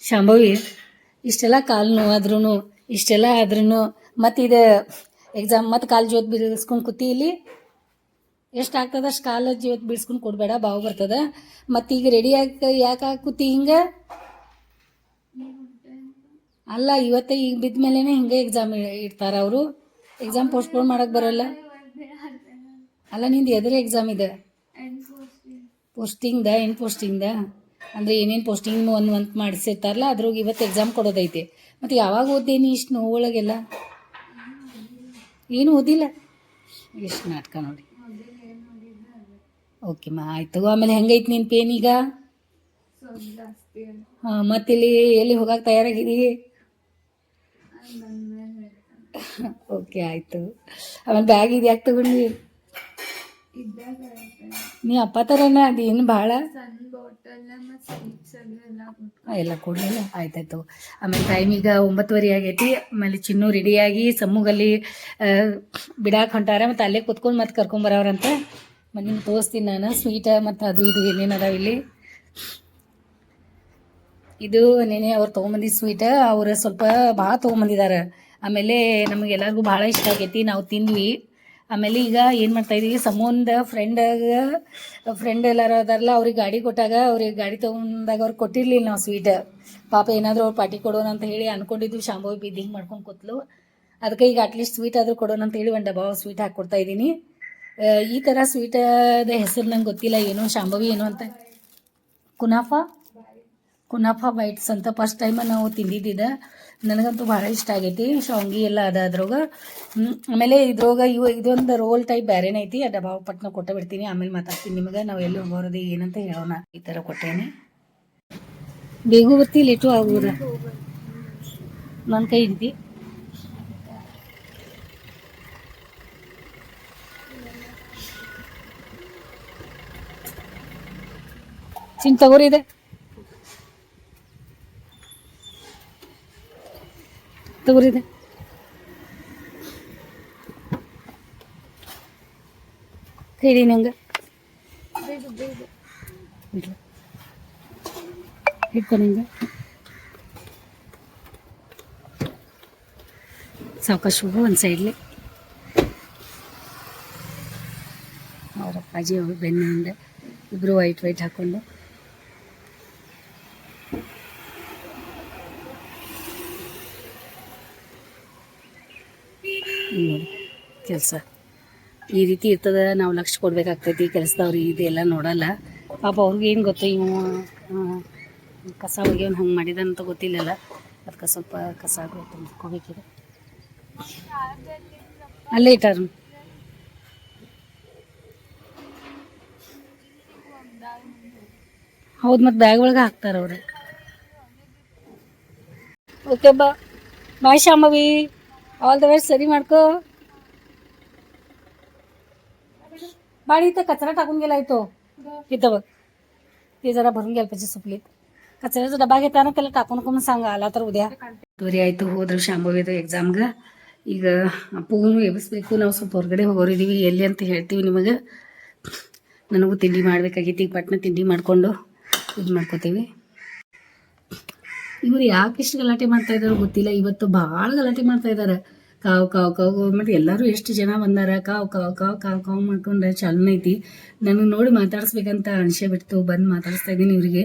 ಶಾಂಭವಿ ಇಷ್ಟೆಲ್ಲ ಕಾಲು ನೋವಾದ್ರೂ ಇಷ್ಟೆಲ್ಲ ಆದ್ರೂ ಮತ್ತು ಇದು ಎಕ್ಸಾಮ್ ಮತ್ತು ಕಾಲು ಜೋತ್ ಬಿಡಿಸ್ಕೊಂಡು ಕೂತಿ ಇಲ್ಲಿ ಎಷ್ಟು ಆಗ್ತದೆ ಅಷ್ಟು ಕಾಲು ಜೋತ್ ಬಿಡಿಸ್ಕೊಂಡು ಕೊಡಬೇಡ ಬಾವು ಬರ್ತದೆ. ಮತ್ತು ಈಗ ರೆಡಿ ಯಾಕೆ ಕೂತಿ ಹಿಂಗೆ? ಅಲ್ಲ ಇವತ್ತೇ ಈಗ ಬಿದ್ದ ಮೇಲೇ ಹಿಂಗೆ ಎಕ್ಸಾಮ್ ಇಡ್ತಾರೆ ಅವರು. ಎಕ್ಸಾಮ್ ಪೋಸ್ಟ್ಪೋನ್ ಮಾಡೋಕ್ಕೆ ಬರೋಲ್ಲ. ಅಲ್ಲ ನಿಂದು ಎದುರು ಎಕ್ಸಾಮ್ ಇದೆ ಪೋಸ್ಟಿಂಗ್ದ ಏನು ಪೋಸ್ಟಿಂಗ್ದ ಅಂದರೆ ಏನೇನು ಪೋಸ್ಟಿಂಗ್ ಒಂದು ಮಂತ್ ಮಾಡಿಸಿರ್ತಾರಲ್ಲ ಅದ್ರಾಗ ಇವತ್ತು ಎಕ್ಸಾಮ್ ಕೊಡೋದೈತೆ. ಮತ್ತು ಯಾವಾಗ ಓದ್ದೇನಿ ಇಷ್ಟು ನೋವೊಳಗೆಲ್ಲ? ಏನು ಓದಿಲ್ಲ. ಎಷ್ಟು ನಾಟಕ ನೋಡಿ. ಓಕೆ ಆಯ್ತು. ಆಮೇಲೆ ಹೆಂಗೈತೆ ನಿನ್ನ ಪೇನ್ ಈಗ? ಹಾಂ ಮತ್ತಿಲ್ಲಿ ಎಲ್ಲಿ ಹೋಗಕ್ಕೆ ತಯಾರಾಗಿದ್ದೀ? ಓಕೆ ಆಯಿತು. ಆಮೇಲೆ ಬ್ಯಾಗ್ ಇದು ಯಾಕೆ ತಗೊಂಡು? ನೀ ಅಪ್ಪ ಥರನ ಅದೇನು ಭಾಳ ಎಲ್ಲ ಕೊಡಲಿಲ್ಲ. ಆಯ್ತಾಯ್ತು. ಆಮೇಲೆ ಟೈಮ್ ಈಗ 9:30 ಆಗೈತಿ. ಆಮೇಲೆ ಚಿನ್ನು ರೆಡಿಯಾಗಿ ಸಮ್ಮುಗಲ್ಲಿ ಬಿಡಾಕೆ ಹೊಂಟಾರ. ಮತ್ತು ಅಲ್ಲೇ ಕೂತ್ಕೊಂಡು ಮತ್ತೆ ಕರ್ಕೊಂಬರವ್ರಂತ. ಮತ್ತು ನಿಮ್ಗೆ ತೋರಿಸ್ತೀನಿ ನಾನು ಸ್ವೀಟ ಮತ್ತು ಅದು ಇದು ಏನೇನು ಅದಾವ ಇಲ್ಲಿ. ಇದು ನೆನೆ ಅವ್ರು ತೊಗೊಂಬಂದಿದ್ದು ಸ್ವೀಟ. ಅವ್ರು ಸ್ವಲ್ಪ ಭಾಳ ತೊಗೊಂಬಂದಿದ್ದಾರೆ. ಆಮೇಲೆ ನಮಗೆಲ್ಲರಿಗೂ ಭಾಳ ಇಷ್ಟ ಆಗೈತಿ, ನಾವು ತಿಂದ್ವಿ. ಆಮೇಲೆ ಈಗ ಏನು ಮಾಡ್ತಾಯಿದ್ದೀವಿ, ಸಮೂಹದ ಫ್ರೆಂಡ್ ಎಲ್ಲರೂ ಅದಾರಲ್ಲ ಅವ್ರಿಗೆ ಗಾಡಿ ಕೊಟ್ಟಾಗ ಅವ್ರಿಗೆ ಗಾಡಿ ತೊಗೊಂಡಾಗ ಅವ್ರಿಗೆ ಕೊಟ್ಟಿರಲಿಲ್ಲ ನಾವು ಸ್ವೀಟ್. ಪಾಪ ಏನಾದರೂ ಅವ್ರು ಪಾರ್ಟಿ ಕೊಡೋಣ ಅಂತ ಹೇಳಿ ಅಂದ್ಕೊಂಡಿದ್ದು. ಶಾಂಭವಿ ಬಿದ್ದು ಹಿಂಗೆ ಮಾಡ್ಕೊಂಡು ಕೂತ್ಲು. ಅದಕ್ಕೆ ಈಗ ಅಟ್ಲೀಸ್ಟ್ ಸ್ವೀಟ್ ಆದರೂ ಕೊಡೋಣ ಅಂತ ಹೇಳಿ ಒಂದು ಡಬ್ಬ ಸ್ವೀಟ್ ಹಾಕ್ಕೊಡ್ತಾ ಇದ್ದೀನಿ. ಈ ಥರ ಸ್ವೀಟದ ಹೆಸರು ನಂಗೆ ಗೊತ್ತಿಲ್ಲ, ಏನೋ ಶಾಂಭವಿ ಏನೋ ಅಂತ. ಕುನಾಫಾ ಬೈಟ್ಸ್ ಅಂತ ಫಸ್ಟ್ ಟೈಮ್ ನಾವು ತಿಂದಿದ್ದಿದ್ದ. ನನಗಂತೂ ಭಾಳ ಇಷ್ಟ ಆಗೈತಿ. ಶಾವ್ಗಿ ಎಲ್ಲ ಅದ ಅದ್ರಾಗ. ಆಮೇಲೆ ಇದೊಂದು ರೋಲ್ ಟೈಪ್ ಬೇರೆನೇ ಐತಿ. ಆ ಡಬ್ಬ ಪಟ್ನ ಕೊಟ್ಟ ಬಿಡ್ತೀನಿ. ಆಮೇಲೆ ಮಾತಾಡ್ತೀನಿ ನಿಮಗೆ. ನಾವು ಎಲ್ಲಿ ಹೋಗೋದು ಏನಂತ ಹೇಳೋಣ. ಈ ಥರ ಕೊಟ್ಟೇನೆ. ಬೇಗ ಬರ್ತಿ ಲೇಟು ಆಗ್ಬೋದ? ನನ್ನ ಕೈ ಹಿಡ್ದು ಚಿನ್ ತಗೋರಿ ಇದೆ ತಗೋರಿದೆ. ಹೇಳಿ ನಂಗೆ ಹಿಡ್ಕೊ. ನಿಂಗೆ ಸಾವಕಾಶ ಹೋಗು ಒಂದು ಸೈಡ್ಲಿ. ಅವ್ರ ಅಪ್ಪಾಜಿ ಅವ್ರು ಬೆನ್ನಿಂದ ಇಬ್ಬರು ವೈಟ್ ಹಾಕ್ಕೊಂಡು ಕೆಲಸ ಈ ರೀತಿ ಇರ್ತದೆ. ನಾವು ಲಕ್ಷ ಕೊಡ್ಬೇಕಾಗ್ತೈತಿ ಕೆಲಸದವ್ರಿಗೆ. ಇದೆಲ್ಲ ನೋಡಲ್ಲ ಪಾಪ. ಅವ್ರಿಗೆ ಏನು ಗೊತ್ತು, ಇವು ಕಸ ಒಗೆಯೋನು ಹಂಗೆ ಮಾಡಿದಂತ ಗೊತ್ತಿಲ್ಲಲ್ಲ. ಅದಕ್ಕೆ ಸ್ವಲ್ಪ ಕಸ ತುಂಬ್ಕೋಬೇಕಿದೆ. ಅಲ್ಲೇ ಇಟ್ಟಾರ. ಹೌದು, ಮತ್ತು ಬ್ಯಾಗ್ ಒಳಗೆ ಹಾಕ್ತಾರೆ ಅವ್ರು. Okay bye Shambhavi. All the best. ಸರಿ ಮಾಡ್ಕೋ. बाड़ी इथं कचरा टाकून गेला तो इथं बघ. ते जरा भरून गेलं पाहिजे सुपलीत. कचऱ्याचा डबा घेताना त्याला टाकू नको म्हणून सांगा. आला तर उद्या ತೋರಿ ಆಯಿತು. ಹೋದ್ರು ಶಾಂಭವಿದು ಎಕ್ಸಾಮ್ಗೆ. ಈಗ ಅಪ್ಪಗೂ ಎಬ್ಬಿಸ್ಬೇಕು. ನಾವು ಸ್ವಲ್ಪ ಹೊರಗಡೆ ಹೋಗೋರಿದ್ದೀವಿ. ಎಲ್ಲಿ ಅಂತ ಹೇಳ್ತೀವಿ ನಿಮಗೆ. ನನಗೂ ತಿಂಡಿ ಮಾಡಬೇಕಾಗಿತ್ತು. ಈಗ ಪಟ್ನ ತಿಂಡಿ ಮಾಡಿಕೊಂಡು ಇದು ಮಾಡ್ಕೋತೀವಿ. ಇವರು ಯಾಕೆ ಇಷ್ಟು ಗಲಾಟೆ ಮಾಡ್ತಾ ಇದ್ದಾರೋ ಗೊತ್ತಿಲ್ಲ. ಇವತ್ತು ಭಾಳ ಗಲಾಟೆ ಮಾಡ್ತಾ ಇದ್ದಾರೆ. ಕಾವು ಮತ್ತು ಎಲ್ಲರೂ ಎಷ್ಟು ಜನ ಬಂದಾರ. ಕಾವು ಮಾಡ್ಕೊಂಡ್ರೆ ಚಾಲನೆ ಐತಿ. ನನಗೆ ನೋಡಿ ಮಾತಾಡಿಸ್ಬೇಕಂತ ಅನಿಸೇ ಬಿಡ್ತು. ಬಂದು ಮಾತಾಡಿಸ್ತಾ ಇದ್ದೀನಿ ಇವ್ರಿಗೆ.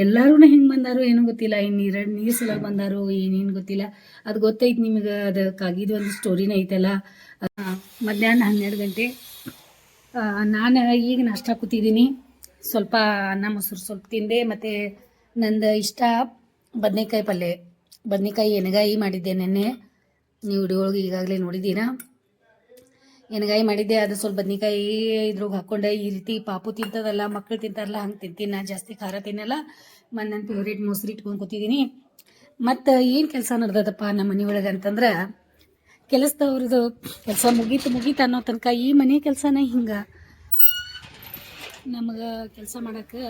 ಎಲ್ಲರೂ ಹೆಂಗೆ ಬಂದಾರೋ ಏನೋ ಗೊತ್ತಿಲ್ಲ. ನೀರು ಸಲ ಬಂದಾರೋ ಏನೇನು ಗೊತ್ತಿಲ್ಲ. ಅದು ಗೊತ್ತೈತಿ ನಿಮಗೆ. ಅದು ಕಾಗಿದ್ದು ಒಂದು ಸ್ಟೋರಿನ ಐತಲ್ಲ. ಮಧ್ಯಾಹ್ನ 12 ಗಂಟೆ. ನಾನು ಈಗ ನಾಷ್ಟ ಕೂತಿದ್ದೀನಿ. ಸ್ವಲ್ಪ ಅನ್ನ ಮೊಸರು ಸ್ವಲ್ಪ ತಿಂದೆ. ಮತ್ತು ನಂದು ಇಷ್ಟ ಬದನೆಕಾಯಿ ಪಲ್ಯ. ಬದನೆಕಾಯಿ ಎಣ್ಗಾಯಿ ಮಾಡಿದ್ದೆ ನೆನ್ನೆ. ನೀವು ವಿಡಿಯೋ ಒಳಗೆ ಈಗಾಗಲೇ ನೋಡಿದ್ದೀರಾ. ಎಣ್ಗಾಯಿ ಮಾಡಿದ್ದೆ. ಅದು ಸ್ವಲ್ಪ ಬದ್ನಿಕಾಯಿ ಇದ್ರಾಗ ಹಾಕ್ಕೊಂಡೆ. ಈ ರೀತಿ ಪಾಪು ತಿಂತದಲ್ಲ, ಮಕ್ಕಳು ತಿಂತಾರಲ್ಲ, ಹಂಗೆ ತಿಂತೀನಿ. ನಾನು ಜಾಸ್ತಿ ಖಾರ ತಿನ್ನಲ್ಲ. ಮತ್ತು ನನ್ನ ಫೇವ್ರೇಟ್ ಮೊಸರು ಇಟ್ಕೊಂಡು ಕೂತಿದ್ದೀನಿ. ಮತ್ತು ಏನು ಕೆಲಸ ನಡೆದದಪ್ಪ ನಮ್ಮ ಮನೆಯೊಳಗೆ ಅಂತಂದ್ರೆ, ಕೆಲಸದವ್ರದ್ದು ಕೆಲಸ ಮುಗೀತು ಅನ್ನೋ ತನಕ ಈ ಮನೆ ಕೆಲಸನೇ ಹಿಂಗೆ. ನಮಗೆ ಕೆಲಸ ಮಾಡೋಕ್ಕೆ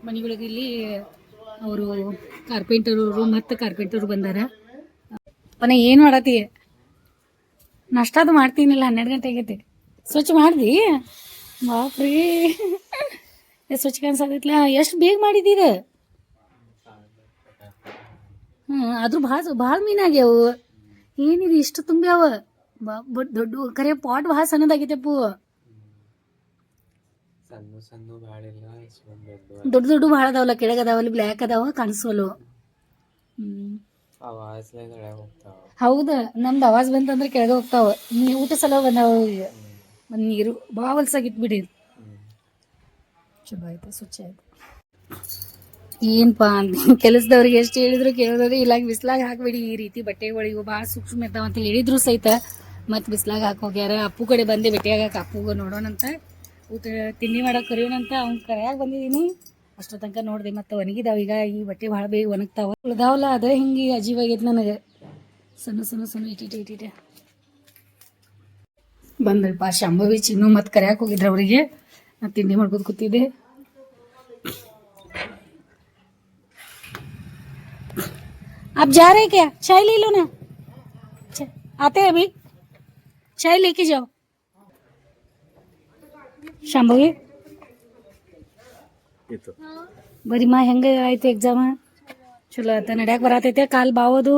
ಮನೆಯೊಳಗೆ ಇಲ್ಲಿ ಅವರು ಕಾರ್ಪೆಂಟರವರು ಮತ್ತು ಕಾರ್ಪೆಂಟರು ಬಂದಾರ. ಪನ ಏನು ಮಾಡತ್ತಿ? ನಾಷ್ಟದು ಮಾಡ್ತೀನಿಲ್ಲ. 12 ಗಂಟೆ ಆಗೈತಿ. ಸ್ವಚ್ಛ ಮಾಡ್ದಿ? ಬಾಪ್ರಿ ಸ್ವಚ್ಛ ಕಾಣಿಸಾಗೈತ್ಲ. ಎಷ್ಟು ಬೇಗ ಮಾಡಿದ್ದೀರ? ಆದ್ರೂ ಭಾಳ ಮೀನಾಗ್ಯಾವು. ಏನಿದು ಇಷ್ಟು ತುಂಬ್ಯಾವ. ದೊಡ್ಡ ಕರೆ ಪಾಟ್ ಭಾಳ ಸಣ್ಣದಾಗೈತೆಪ್ಪು. ದೊಡ್ಡ ದೊಡ್ಡ ಭಾಳ ಅದಾವಲ್ಲ, ಕೆಳಗೆ ಅದಾವಲ್ಲಿ ಬ್ಲ್ಯಾಕ್ ಅದಾವ, ಕಾಣಿಸ್ವಲ್ಲು. ಹೌದ, ನಮ್ದು ಅವಾಜ್ ಬಂತಂದ್ರೆ ಕೆಳಗೆ ಹೋಗ್ತಾವ. ಊಟ ಸಲ ಬಂದಾವ ಈಗ. ನೀರು ಭಾಳ ಹೊಲ್ಸಾಗಿತ್ತು ಬಿಡಿ. ಚಲೋ ಆಯ್ತು, ಸ್ವಚ್ಛ ಆಯ್ತು. ಏನಪ್ಪಾ ಅಂತ ಕೆಲಸದವ್ರಿಗೆ ಎಷ್ಟು ಹೇಳಿದ್ರು ಕೇಳಿದ್ರೆ ಇಲ್ಲ, ಬಿಸ್ಲಾಗ ಹಾಕ್ಬಿಡಿ ಈ ರೀತಿ ಬಟ್ಟೆಗಳಿಗೂ ಭಾಳ ಸೂಕ್ಷ್ಮ ಇರ್ತಾವ ಅಂತ ಹೇಳಿದ್ರು ಸಹಿತ ಮತ್ತೆ ಬಿಸ್ಲಾಗ ಹಾಕೋಗ್ಯಾರ. ಅಪ್ಪು ಕಡೆ ಬಂದೆ ಭೇಟಿಯಾಗಕ್ಕೆ, ಅಪ್ಪುಗ ನೋಡೋಣಂತ, ಊಟ ತಿಂಡಿ ಮಾಡಕ್ಕೆ ಕರಿಯೋಣಂತ ಅವ್ನು ಕರೆಯಾಗ ಬಂದಿದ್ದೀನಿ. ಅಷ್ಟೋ ತನಕ ನೋಡಿದೆ ಮತ್ತೆ ಒಣಗಿದಾವ. ಈಗ ಈ ಬಟ್ಟೆ ಭಾಳ ಬೇಗ ಒಣಗ್ತಾವ, ಉಳ್ದಾವಲ್ಲ ಅದೇ ಹಿಂಗೆ ಅಜೀವಾಗೈತೆ ನನಗೆ. ಸಣ್ಣ ಸಣ್ಣ ಸಣ್ಣ ಇಟ್ಟಿಟ್ಟೆ ಬಂದ್ರಪ್ಪ ಶಾಂಭವಿ ಚಿನ್ನು ಮತ್ತೆ ಕರೆಯಕ್ಕೆ ಹೋಗಿದ್ರು ಅವರಿಗೆ. ನಾನು ತಿಂಡಿ ಮಾಡ್ಬೋದು ಕೂತಿದ್ದೆ. आप जा रहे क्या? चाय ले लो ना, आते हैं अभी, चाय लेके जाओ. ಶಾಂಭವಿ ಬರೀ ಮಾ ಹೆಂಗೆ ಆಯ್ತು ಎಕ್ಸಾಮ? ಚಲೋ ಆಯ್ತ? ನಡ್ಯಾಕ ಬರತೈತೆ? ಕಾಲು ಬಾವೋದು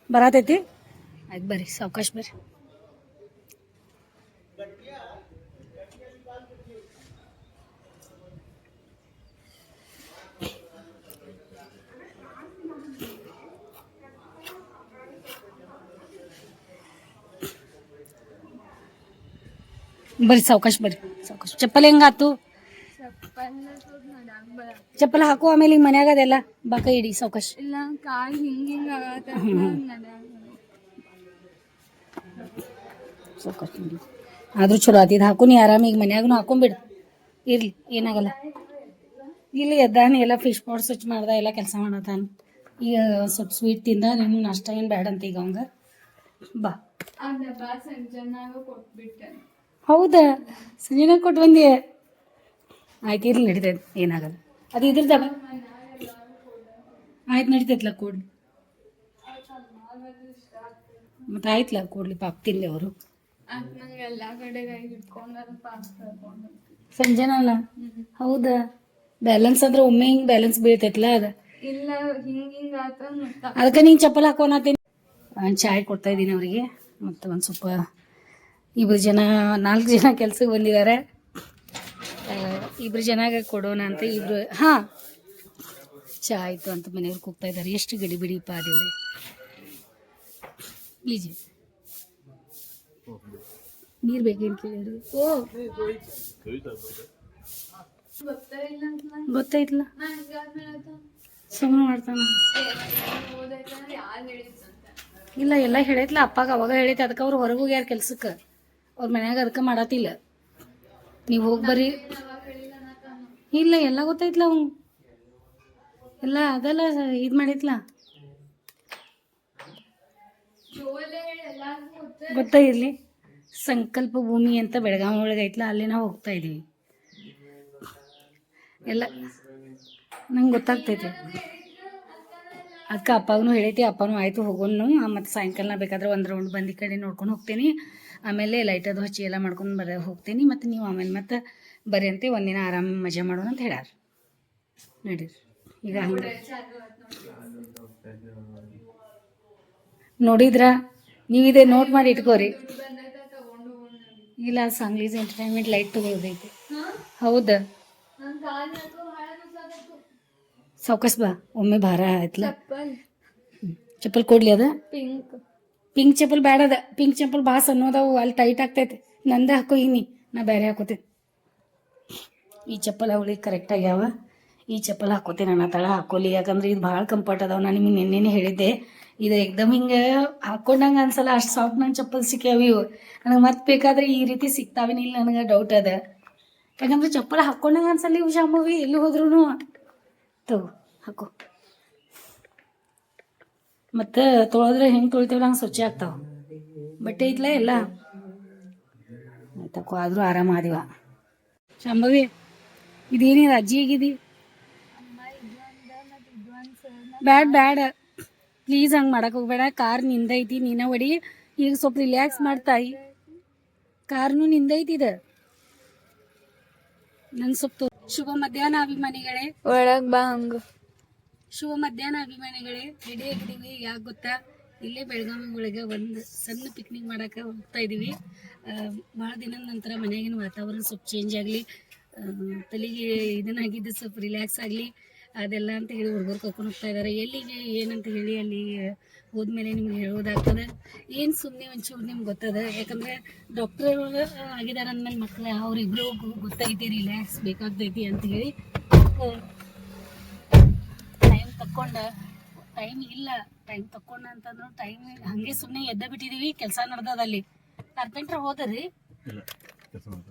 ಬರತೈತಿ? ಆಯ್ತು ಬರ್ರಿ, ಸಾವಕಾಶ ಬರ್ರಿ. ಬರ್ರಿ ಸಾವಕಾಶ ಬರ್ರಿ, ಸಾವಕಾಶ. ಚಪ್ಪಲ್ ಹೆಂಗಾತು? ಚಪ್ಪಲ್ ಹಾಕು, ಆಮೇಲೆ ಹಿಂಗೆ ಮನ್ಯಾಗ ಅದೆಲ್ಲ ಬಾಕ ಇಡಿ ಸಾವಕಾಶ. ಸಾವಕಾಶ ಆದ್ರೂ ಚಲೋ ಆತಿದ್ ಹಾಕು. ನೀ ಆರಾಮಿಗೆ ಮನ್ಯಾಗೂ ಹಾಕೊಂಬಿಡು, ಇರ್ಲಿ ಏನಾಗಲ್ಲ. ಇಲ್ಲಿ ಎದ್ದಾನೆ ಎಲ್ಲ ಫಿಶ್ ಪಾಟ್ ಸ್ವಚ್ಛ ಮಾಡ್ದ, ಎಲ್ಲ ಕೆಲಸ ಮಾಡತಾನ. ಈಗ ಸ್ವಲ್ಪ ಸ್ವೀಟ್ ತಿಂದ, ನೀನು ನಾಷ್ಟ ಏನು ಬೇಡ ಅಂತ ಈಗ ಅವಂಗ. ಬಾ. ಹೌದಾ, ಸಂಜೆನಾಗ ಕೊಟ್ಟು ಬಂದಿ? ಆಯ್ತು ಇರ್ಲಿ, ನಡೀತೈತೆ, ಏನಾಗಲ್ಲ. ಅದು ಇದ್ರದಾಗ ಆಯ್ತು, ನಡೀತೈತ್ಲ ಕೊಡ್ಲಿ. ಮತ್ತೆ ಆಯ್ತಲ್ಲ ಕೊಡ್ಲಿ, ಪಾಪ ತಿನ್ಲಿ ಅವರು. ಸಂಜೆನಲ್ಲ? ಹೌದಾ, ಬ್ಯಾಲೆನ್ಸ್ ಅಂದ್ರೆ ಒಮ್ಮೆ ಹಿಂಗೆ ಬ್ಯಾಲೆನ್ಸ್ ಬೀಳ್ತೈತ್ಲ ಅದು. ಅದಕ್ಕೆ ನೀನು ಚಪ್ಪಲ್ ಹಾಕೋನತ್ತೀನಿ. ಚಾಯ್ ಕೊಡ್ತಾ ಇದ್ದೀನಿ ಅವರಿಗೆ. ಮತ್ತು ಒಂದು ಸ್ವಲ್ಪ 4 ಜನ ಕೆಲ್ಸಕ್ಕೆ ಬಂದಿದ್ದಾರೆ. 2 ಜನಾಗ ಕೊಡೋಣ ಅಂತ ಇಬ್ರು. ಹಾಂ, ಚಾ ಆಯಿತು ಅಂತ ಮನೆಯವ್ರು ಕೂಗ್ತಾ ಇದ್ದಾರೆ. ಎಷ್ಟು ಗಡಿ ಬಿಡಿಪ್ಪ ದೇವ್ರಿ. ಈಜಿ ನೀರು ಬೇಕೇನು ಕೇಳಿದ್ರು? ಗೊತ್ತಾಯ್ತಲ್ಲ, ಸುಮ್ಮನೆ ಮಾಡ್ತಾನ. ಇಲ್ಲ, ಎಲ್ಲ ಹೇಳೈತ್ಲ ಅಪ್ಪಾಗ, ಅವಾಗ ಹೇಳೈತೆ. ಅದಕ್ಕೆ ಅವ್ರು ಹೊರಗೆ ಹೋಗ್ಯಾರ ಕೆಲ್ಸಕ್ಕೆ, ಅವ್ರ ಮನ್ಯಾಗ ಅದಕ್ಕೆ ಮಾಡತ್ತಿಲ್ಲ. ನೀವು ಹೋಗಿ ಬರ್ರಿ. ಇಲ್ಲ, ಎಲ್ಲ ಗೊತ್ತೈತ್ಲ ಅವ್ ಎಲ್ಲ ಅದೆಲ್ಲ ಇದು ಮಾಡೈತ್ಲ, ಗೊತ್ತಾಗಿರ್ಲಿ. ಸಂಕಲ್ಪ ಭೂಮಿ ಅಂತ ಬೆಳಗಾವಿ ಒಳಗೆ ಐತ್ಲ, ಅಲ್ಲಿ ನಾವು ಹೋಗ್ತಾ ಇದ್ದೀವಿ. ಎಲ್ಲ ನಂಗೆ ಗೊತ್ತಾಗ್ತೈತೆ. ಅದಕ್ಕೆ ಅಪ್ಪಗೂ ಹೇಳೈತಿ. ಅಪ್ಪನೂ ಆಯಿತು ಹೋಗೋನು, ಮತ್ತು ಸಾಯಂಕಾಲ ಬೇಕಾದ್ರೆ ಒಂದು ರೌಂಡ್ ಬಂದು ಈ ಕಡೆ ನೋಡ್ಕೊಂಡು ಹೋಗ್ತೀನಿ. ಆಮೇಲೆ ಲೈಟ್ ಅದು ಹಚ್ಚಿ ಎಲ್ಲ ಮಾಡ್ಕೊಂಡು ಹೋಗ್ತೀನಿ. ಮತ್ತು ನೀವು ಆಮೇಲೆ ಮತ್ತೆ ಬರ್ರಿ ಅಂತ ಒಂದಿನ ಆರಾಮ ಮಜಾ ಮಾಡೋಣ ಅಂತ ಹೇಳ್ಯಾರ. ನಡೀರಿ ಈಗ ಹಂಗೆ ನೋಡಿದ್ರ ನೀವಿದೆ ನೋಟ್ ಮಾಡಿ ಇಟ್ಕೋರಿ. ಇಲ್ಲ, ಸಾಂಗ್ಲೀಸ್ ಎಂಟರ್ಟೈನ್ಮೆಂಟ್ ಲೈಟ್ ತಗೊಳ್ಳೋದೈತಿ. ಹೌದಾ, ಸಾವಕಾಶ ಬಾ, ಒಮ್ಮೆ ಭಾರ ಆಯ್ತಲ್ಲ. ಚಪ್ಪಲ್ ಕೊಡ್ಲಿ? ಅದ ಪಿಂಕ್ ಚಪ್ಪಲ್ ಬೇಡ, ಅದ ಪಿಂಕ್ ಚಪ್ಪಲ್ ಭಾಳ ಸಣ್ಣದವು, ಅಲ್ಲಿ ಟೈಟ್ ಆಗ್ತೈತೆ. ನಂದೇ ಹಾಕೋ ಈಗ, ನಾ ಬೇರೆ ಹಾಕೋತೇನೆ. ಈ ಚಪ್ಪಲ್ ಅವಳಿಗೆ ಕರೆಕ್ಟ್ ಆಗ್ಯಾವ. ಈ ಚಪ್ಪಲ್ ಹಾಕೋತೇನೆ, ನನ್ನ ತಳ ಹಾಕೋಲಿ. ಯಾಕಂದ್ರೆ ಇದು ಭಾಳ ಕಂಫರ್ಟ್ ಅದಾವ. ನಾನು ನಿಮಗೆ ನಿನ್ನೆನೇ ಹೇಳಿದ್ದೆ, ಇದು ಎಕ್ದಮ್ ಹಿಂಗೆ ಹಾಕೊಂಡಂಗೆ ಅನ್ಸಲ್ಲ, ಅಷ್ಟು ಸಾಫ್ಟ್ ನನ್ನ ಚಪ್ಪಲ್ ಸಿಕ್ಕ್ಯಾವ ಇವು. ನನಗೆ ಮತ್ತೆ ಬೇಕಾದ್ರೆ ಈ ರೀತಿ ಸಿಗ್ತಾವೇನಿಲ್ಲ, ನನಗೆ ಡೌಟ್ ಅದ. ಯಾಕಂದ್ರೆ ಚಪ್ಪಲ್ ಹಾಕೊಂಡಂಗೆ ಅನ್ಸಲ್ಲ ಇವು. ಶಾಂಭವಿ ಎಲ್ಲಿ ಹೋದ್ರೂ ತಗೋ ಹಾಕೋ. ಮತ್ತು ತೊಳೆದ್ರೆ ಹೆಂಗೆ ತೊಳಿತೇವಲ್ಲ ಹಂಗೆ ಸ್ವಚ್ಛ ಆಗ್ತಾವ. ಬಟ್ಟೆ ಐತ್ಲ ಎಲ್ಲ ಆಯ್ತಕ್ಕೋ. ಆದರೂ ಆರಾಮ ಆದಿವ. ಶಾಂಭವಿ ಇದೇನಿದೆ ಅಜ್ಜಿ ಆಗಿದಿ? ಬ್ಯಾಡ ಪ್ಲೀಸ್, ಹಂಗೆ ಮಾಡಕ್ಕೆ ಹೋಗ್ಬೇಡ. ಕಾರ್ ನಿಂದೈತಿ, ನೀನ ಹೊಡಿ. ಈಗ ಸ್ವಲ್ಪ ರಿಲ್ಯಾಕ್ಸ್ ಮಾಡ್ತಾಯಿ. ಕಾರ್ನು ನಿಂದೈತಿದ. ನಂಗೆ ಸ್ವಲ್ಪ ಶುಭ ಮಧ್ಯಾಹ್ನ ಅಭಿಮಾನಿಗಳೇ. ಒಳಗೆ ಬಾ. ಹಂಗ ಶುಭ ಮಧ್ಯಾಹ್ನ ಅಭಿಮಾನಿಗಳೇ, ರೆಡಿ ಆಗಿದ್ದೀವಿ. ಯಾಕೆ ಗೊತ್ತಾ, ಇಲ್ಲೇ ಬೆಳಗಾವಿ ಒಳಗೆ ಒಂದು ಸಣ್ಣ ಪಿಕ್ನಿಕ್ ಮಾಡೋಕೆ ಹೋಗ್ತಾ ಇದ್ದೀವಿ. ಭಾಳ ದಿನದ ನಂತರ ಮನೆಯಾಗಿನ ವಾತಾವರಣ ಸ್ವಲ್ಪ ಚೇಂಜ್ ಆಗಲಿ, ತಲೆಗೆ ಇದನ್ನಾಗಿದ್ದು ಸ್ವಲ್ಪ ರಿಲ್ಯಾಕ್ಸ್ ಆಗಲಿ ಅದೆಲ್ಲ ಅಂತ ಹೇಳಿ ಹುಡುಗರು ಕರ್ಕೊಂಡು ಹೋಗ್ತಾ ಇದ್ದಾರೆ. ಎಲ್ಲಿಗೆ ಏನಂತ ಹೇಳಿ ಅಲ್ಲಿ ಹೋದ್ಮೇಲೆ ನಿಮ್ಗೆ ಹೇಳೋದಾಗ್ತದೆ. ಏನು ಸುಮ್ಮನೆ ಒಂಚೂರು ನಿಮ್ಗೆ ಗೊತ್ತದ, ಯಾಕಂದರೆ ಡಾಕ್ಟರ್ ಆಗಿದ್ದಾರೆ ಅಂದಮೇಲೆ ಮಕ್ಕಳು ಅವರಿಬ್ಬರು ಗೊತ್ತೈತಿ ರಿಲ್ಯಾಕ್ಸ್ ಬೇಕಾಗ್ತೈತಿ ಅಂತ ಹೇಳಿ ಟೈಮ್ ತಕ್ಕೊಂಡ ಅಂತಂದ್ರೆ ಟೈಮ್ ಹಂಗೆ ಸುಮ್ಮನೆ ಎದ್ದ ಬಿಟ್ಟಿದೀವಿ. ಕೆಲಸ ನಡ್ದದ ಅಲ್ಲಿ. ಕಾರ್ಪೆಂಟ್ರ್ ಹೋದ್ರಿ,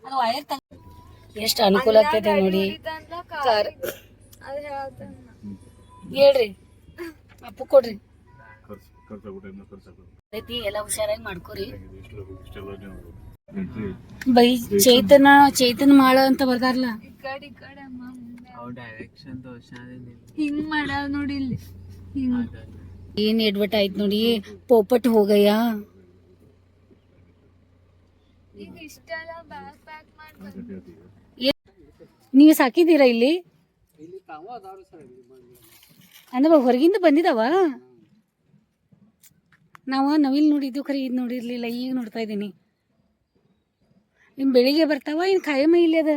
ಅದು ವೈರ್ ಎಷ್ಟು ಅನುಕೂಲ ಆಗ್ತೈತೆ ನೋಡಿ. ಕಾರ್ ಹೇಳ್ರಿ, ಅಪ್ಪು ಕೊಡ್ರಿ, ಎಲ್ಲ ಹುಷಾರಾಗಿ ಮಾಡ್ಕೋರಿ. ಬೈ ಚೇತನ್ ಮಾಳ ಅಂತ ಬರ್ತಾರಲ್ಲ, ಹಿಂಗ್ ಮಾಡ ನೋಡಿ. ಇಲ್ಲಿ ಏನ್ ಎಡ್ವರ್ಟ್ ಆಯ್ತು ನೋಡಿ, ಪೋಪಟ್ ಹೋಗಯ್ಯ. ನೀವು ಸಾಕಿದ್ದೀರಾ ಇಲ್ಲಿ? ಅಂದ್ರೆ ಹೊರಗಿಂದ ಬಂದಿದಾವ. ನಾವು ನವಿಲ್ ನೋಡಿದ್ದು ಖರೀ ಇದು ನೋಡಿರ್ಲಿಲ್ಲ, ಈಗ ನೋಡ್ತಾ ಇದ್ದೀನಿ. ಇನ್ ಬೆಳಿಗ್ಗೆ ಬರ್ತಾವ, ಇನ್ ಖಾಯಮ ಇಲ್ಲಿ ಅದ.